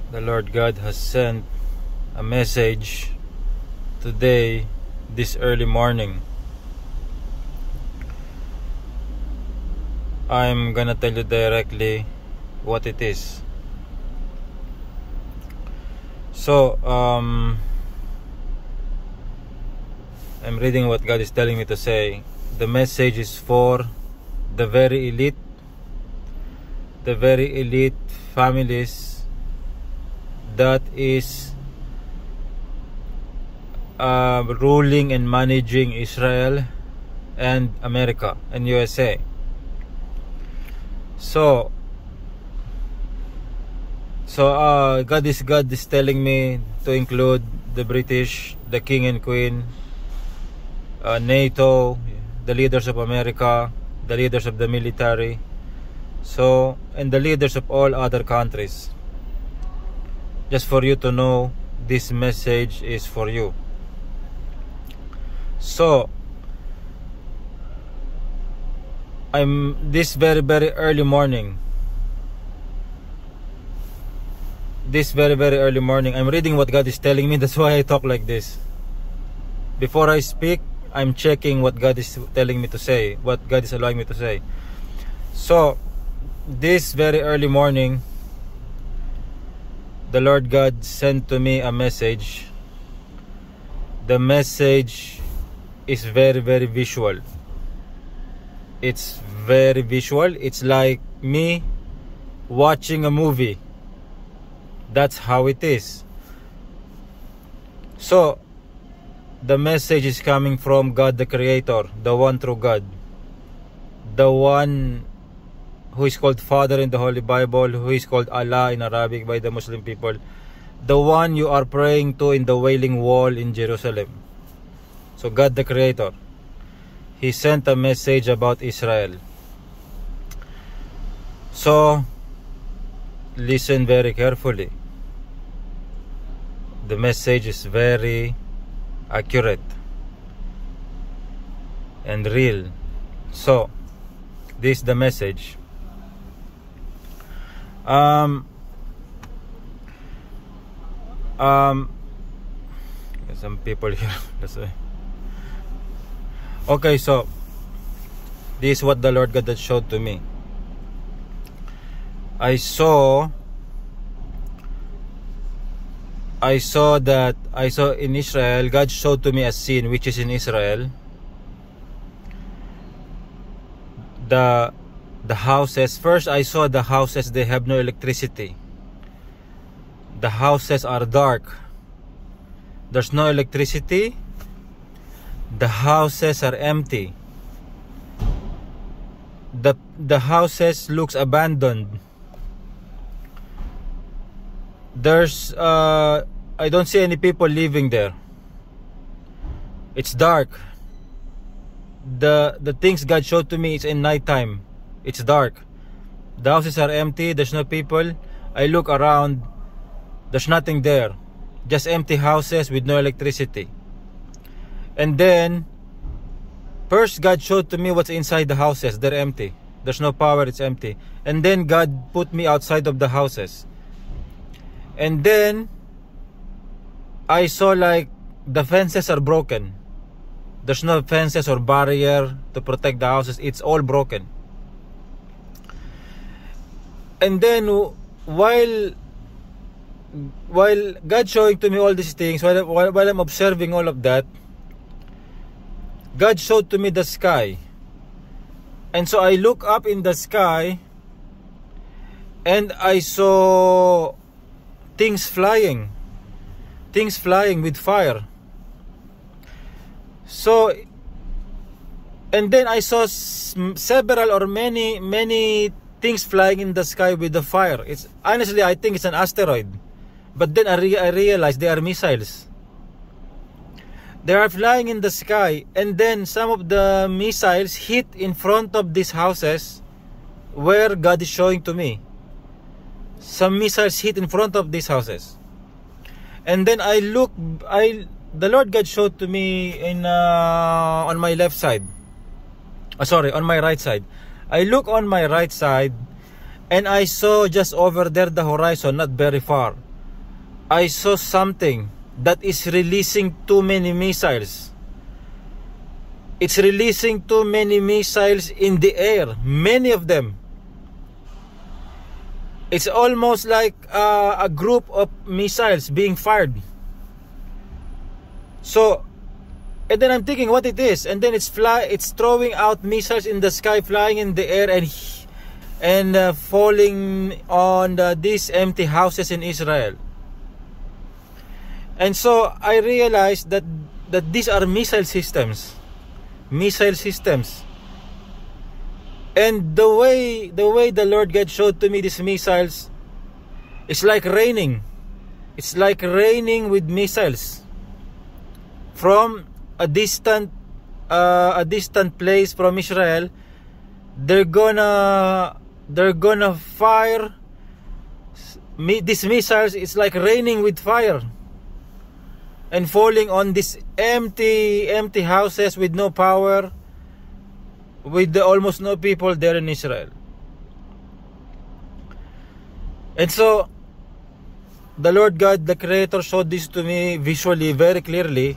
The Lord God has sent a message today, this early morning. I'm gonna tell you directly what it is. So, I'm reading what God is telling me to say. The message is for the very elite families that is ruling and managing Israel and America and USA. So God is telling me to include the British, the King and Queen, NATO, the leaders of America, the leaders of the military, and the leaders of all other countries. Just for you to know, this message is for you. So I'm this very early morning. I'm reading what God is telling me. That's why I talk like this. Before I speak, I'm checking what God is telling me to say, what God is allowing me to say. So this very early morning, the Lord God sent to me a message. The message is very visual. It's very visual. It's like me watching a movie. That's how it is. So the message is coming from God the Creator, the one true God, the one who is called Father in the Holy Bible, who is called Allah in Arabic by the Muslim people, the one you are praying to in the Wailing Wall in Jerusalem. So God the Creator, He sent a message about Israel. So listen very carefully. The message is very accurate and real. So this is the message. Some people here. That's why. Okay, so this is what the Lord God had showed to me. I saw in Israel. God showed to me a scene which is in Israel. The houses, first I saw the houses, they have no electricity. The houses are dark. There's no electricity. The houses are empty. The houses looks abandoned. There's I don't see any people living there. It's dark. The things God showed to me is in nighttime. It's dark. The houses are empty. There's no people. I look around. There's nothing there. Just empty houses with no electricity. And then first God showed to me what's inside the houses. They're empty. There's no power. It's empty. And then God put me outside of the houses. And then I saw like the fences are broken. There's no fences or barrier to protect the houses. It's all broken. And then while God showing to me all these things, while I'm observing all of that, God showed to me the sky. And so I look up in the sky and I saw things flying with fire. So, and then I saw several or many things flying in the sky with the fire. It's honestly, I think it's an asteroid, but then I realized they are missiles. They are flying in the sky, and then some of the missiles hit in front of these houses where God is showing to me. Some missiles hit in front of these houses. And then the Lord God showed to me on my left side. On my right side. I look on my right side and I saw just over there the horizon, not very far. I saw something that is releasing too many missiles. It's releasing too many missiles in the air, many of them. It's almost like a group of missiles being fired. So, and then I'm thinking what it is, and then it's throwing out missiles in the sky, flying in the air, and falling on these empty houses in Israel. And so I realized that these are missile systems. And the way the Lord God showed to me these missiles, it's like raining. It's like raining with missiles from a distant place from Israel. They're gonna fire these missiles. It's like raining with fire and falling on these empty houses with no power, with almost no people there in Israel. And so the Lord God, the Creator, showed this to me visually very clearly,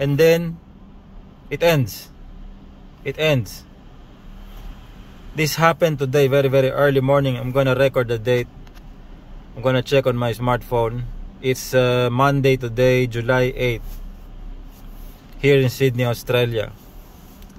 and then it ends. This happened today, very early morning. I'm gonna record the date. I'm gonna check on my smartphone. It's Monday today, July 8th, here in Sydney, Australia.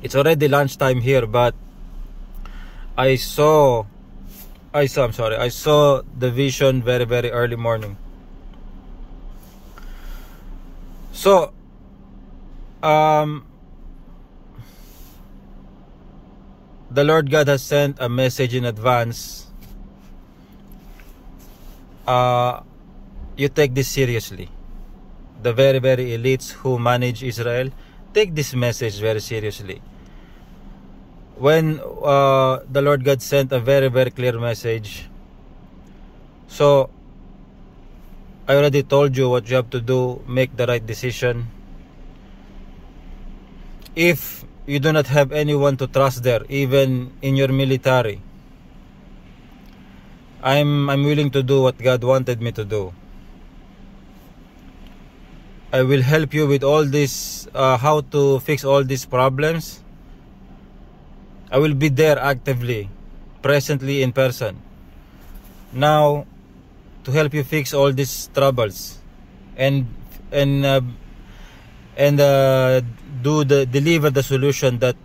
It's already lunchtime here, but I saw the vision very early morning. So the Lord God has sent a message in advance. You take this seriously. The very elites who manage Israel, take this message very seriously. When the Lord God sent a very clear message. So I already told you what you have to do. Make the right decision. If you do not have anyone to trust there, even in your military, I'm willing to do what God wanted me to do. I will help you with all this, how to fix all these problems. I will be there actively, presently, in person, now, to help you fix all these troubles and deliver the solution that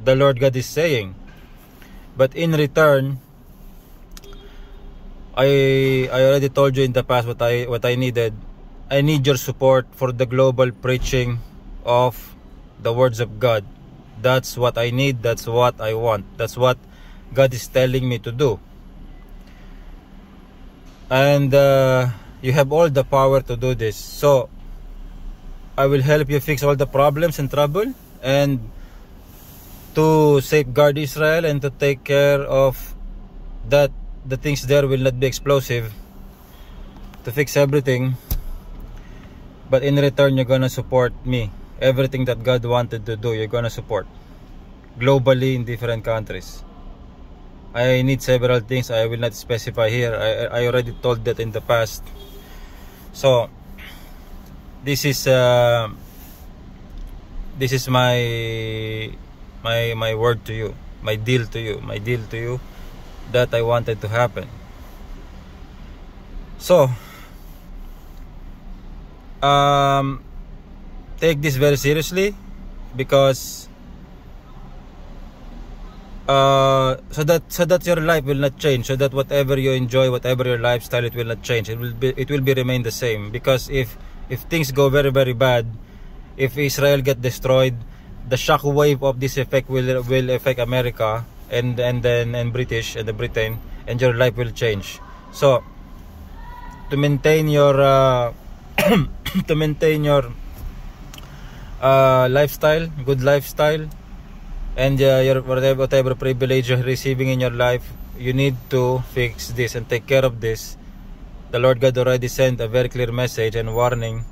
the Lord God is saying. But in return, I already told you in the past what I needed. I need your support for the global preaching of the words of God. That's what I need. That's what I want. That's what God is telling me to do. And you have all the power to do this. So I will help you fix all the problems and trouble, and to safeguard Israel, and to take care of that the things there will not be explosive, to fix everything. But in return, you're gonna support me. Everything that God wanted to do, you're gonna support globally in different countries. I need several things. I will not specify here. I already told that in the past. So this is my word to you, my deal to you that I wanted to happen. So take this very seriously, because so that your life will not change, so that whatever you enjoy, whatever your lifestyle, it will not change. It will remain the same. Because if things go very bad, if Israel get destroyed, the shock wave of this effect will affect America and British and Britain, and your life will change. So to maintain your lifestyle, good lifestyle, and your whatever privilege you're receiving in your life, you need to fix this and take care of this. The Lord God already sent a very clear message and warning.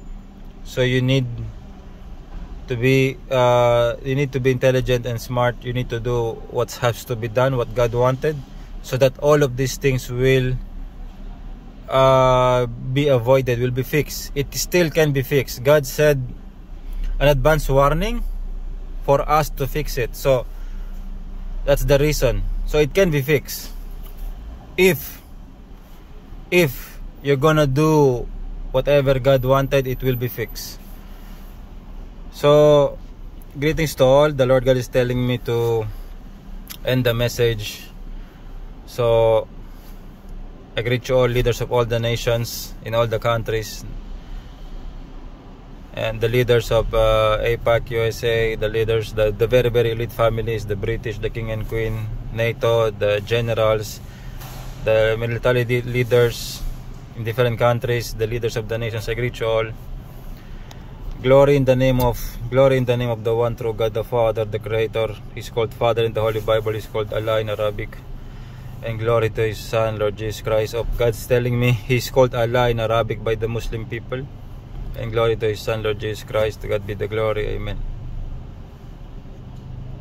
So you need to be intelligent and smart. You need to do what has to be done, what God wanted, so that all of these things will be avoided, will be fixed. It still can be fixed. God said an advance warning for us to fix it. So that's the reason. So it can be fixed if you're gonna do whatever God wanted. It will be fixed. So greetings to all. The Lord God is telling me to end the message. So I greet you all, leaders of all the nations in all the countries, and the leaders of APAC, USA, the leaders, the very, very elite families, the British, the King and Queen, NATO, the generals, the military leaders in different countries, the leaders of the nations. I greet you all. Glory in the name of the one true God, the Father, the Creator. He's called Father in the Holy Bible. He's called Allah in Arabic. And glory to His Son, Lord Jesus Christ. God's telling me He's called Allah in Arabic by the Muslim people. And glory to His Son, Lord Jesus Christ. To God be the glory. Amen.